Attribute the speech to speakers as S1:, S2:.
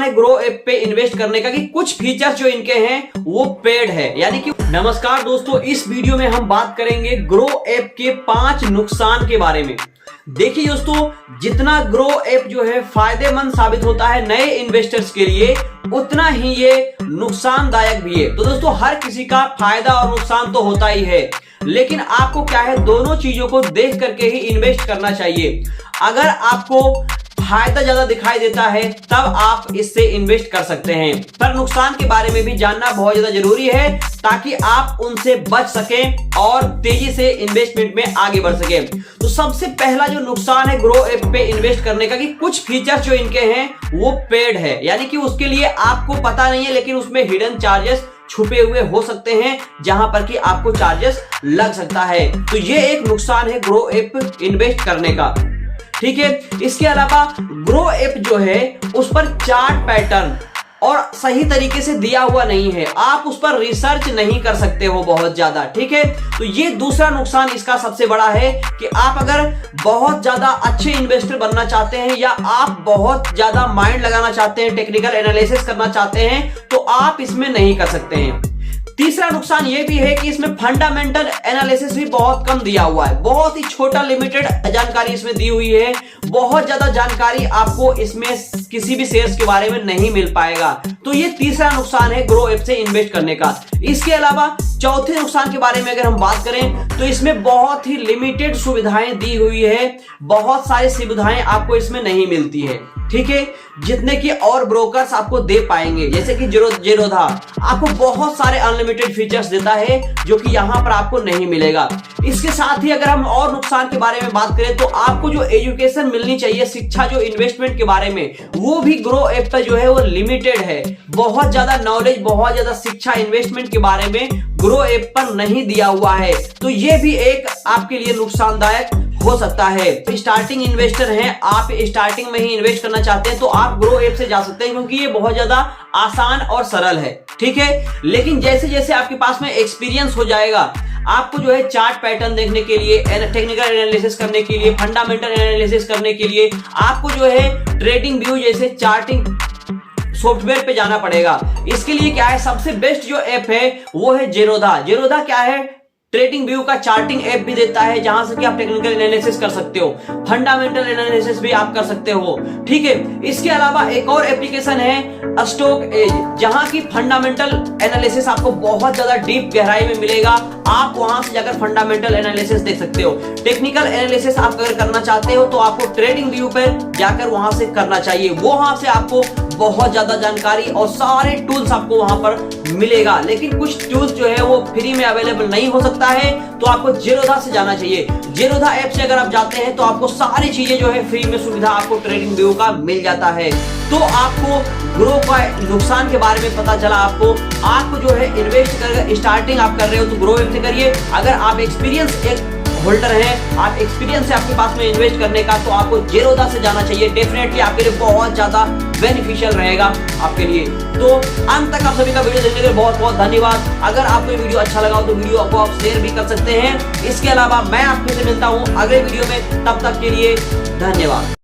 S1: है grow app पे invest करने का कि कुछ फीचर्स जो इनके हैं वो पेड है, यानी कि नमस्कार दोस्तों, इस वीडियो में हम बात करेंगे ग्रो ऐप के 5 नुकसान के बारे में। देखिए दोस्तों, जितना ग्रो ऐप जो है फायदेमंद साबित होता है नए इन्वेस्टर्स के लिए, उतना ही ये नुकसानदायक भी है। तो दोस्तों, हर किसी का फायदा और नुकसान तो होता ही है, लेकिन आपको क्या है, दोनों चीजों को देख करके ही इन्वेस्ट करना चाहिए। अगर आपको फायदा ज्यादा दिखाई देता है तब आप इससे इन्वेस्ट कर सकते हैं, पर नुकसान के बारे में भी जानना बहुत ज्यादा जरूरी है ताकि आप उनसे बच सकें और तेजी से इन्वेस्टमेंट में आगे बढ़ सकें। तो सबसे पहला जो नुकसान है ग्रो ऐप पे इन्वेस्ट करने का कि कुछ फीचर्स जो इनके हैं वो पेड है, यानी कि उसके लिए आपको पता नहीं है, लेकिन उसमें हिडन चार्जेस छुपे हुए हो सकते हैं जहां पर कि आपको चार्जेस लग सकता है। तो ये एक नुकसान है ग्रो ऐप इन्वेस्ट करने का, ठीक है। इसके अलावा ग्रो ऐप जो है उस पर चार्ट पैटर्न और सही तरीके से दिया हुआ नहीं है, आप उस पर रिसर्च नहीं कर सकते हो बहुत ज्यादा, ठीक है। तो ये दूसरा नुकसान इसका सबसे बड़ा है कि आप अगर बहुत ज्यादा अच्छे इन्वेस्टर बनना चाहते हैं या आप बहुत ज्यादा माइंड लगाना चाहते हैं, टेक्निकल एनालिसिस करना चाहते हैं, तो आप इसमें नहीं कर सकते हैं। तीसरा नुकसान यह भी है कि इसमें फंडामेंटल एनालिसिस भी बहुत कम दिया हुआ है, बहुत ही छोटा लिमिटेड जानकारी इसमें दी हुई है, बहुत ज्यादा जानकारी आपको इसमें किसी भी शेयर्स के बारे में नहीं मिल पाएगा। तो ये तीसरा नुकसान है ग्रो ऐप से इन्वेस्ट करने का। इसके अलावा चौथे नुकसान के बारे में अगर हम बात करें तो इसमें बहुत ही लिमिटेड सुविधाएं दी हुई है, बहुत सारी सुविधाएं आपको इसमें नहीं मिलती है, ठीक है, जितने कि और ब्रोकर्स आपको दे पाएंगे। जैसे कि जेरोधा आपको बहुत सारे अनलिमिटेड फीचर्स देता है जो कि यहां पर आपको नहीं मिलेगा। इसके साथ ही अगर हम और नुकसान के बारे में बात करें तो आपको जो एजुकेशन मिलनी चाहिए, शिक्षा जो इन्वेस्टमेंट के बारे में, वो भी ग्रो ऐप पर जो है वो लिमिटेड है। बहुत ज्यादा नॉलेज, बहुत ज्यादा शिक्षा इन्वेस्टमेंट के बारे में ग्रो ऐप पर नहीं दिया हुआ है। तो ये भी एक आपके लिए नुकसानदायक हो सकता है। स्टार्टिंग इन्वेस्टर हैं, आप स्टार्टिंग में ही इन्वेस्ट करना चाहते हैं तो आप ग्रो ऐप से जा सकते हैं, क्योंकि ये बहुत ज्यादा आसान और सरल है, ठीक है। लेकिन जैसे जैसे आपके पास में एक्सपीरियंस हो जाएगा, आपको जो है चार्ट पैटर्न देखने के लिए, टेक्निकल एनालिसिस करने के लिए, फंडामेंटल एनालिसिस करने के लिए आपको जो है ट्रेडिंग व्यू जैसे चार्टिंग सॉफ्टवेयर पे जाना पड़ेगा। इसके लिए क्या है, सबसे बेस्ट जो ऐप है वो है जेरोधा। जेरोधा क्या है, ट्रेडिंग व्यू का चार्टिंग ऐप भी देता है, जहां से कि आप टेक्निकल एनालिसिस कर सकते हो, फंडामेंटल एनालिसिस भी आप कर सकते हो, ठीक है। इसके अलावा एक और एप्लीकेशन है स्टॉक एज, जहां की फंडामेंटल एनालिसिस आपको बहुत ज्यादा डीप गहराई में मिलेगा। आप वहां से जाकर फंडामेंटल एनालिसिस देख सकते हो। टेक्निकल एनालिसिस आप अगर करना चाहते हो तो आपको ट्रेडिंग व्यू पर जाकर वहां से करना चाहिए, वहां से आपको बहुत ज्यादा जानकारी और सारे टूल्स आपको वहां पर मिलेगा। लेकिन कुछ टूल्स जो है वो फ्री में अवेलेबल नहीं हो सकता है, तो आपको जेरोधा से जाना चाहिए। जेरोधा ऐप से अगर आप जाते हैं तो आपको सारी चीजें जो है फ्री में सुविधा आपको ट्रेडिंग व्यू का मिल जाता है। तो आपको ग्रो का नुकसान के बारे में पता चला, आपको जो है इन्वेस्ट कर स्टार्टिंग आप कर रहे हो तो ग्रो ऐप से करिए। अगर आप एक्सपीरियंस एक होल्डर हैं, आप एक्सपीरियंस है आपके पास में इन्वेस्ट करने का, तो आपको जेरोधा से जाना चाहिए। डेफिनेटली आपके लिए बहुत ज्यादा बेनिफिशियल रहेगा आपके लिए। तो अंत तक आप सभी का वीडियो देखने के लिए बहुत बहुत धन्यवाद। अगर आपको ये वीडियो अच्छा लगा हो तो वीडियो को आप शेयर भी कर सकते हैं। इसके अलावा मैं आपसे मिलता हूं अगले वीडियो में, तब तक के लिए धन्यवाद।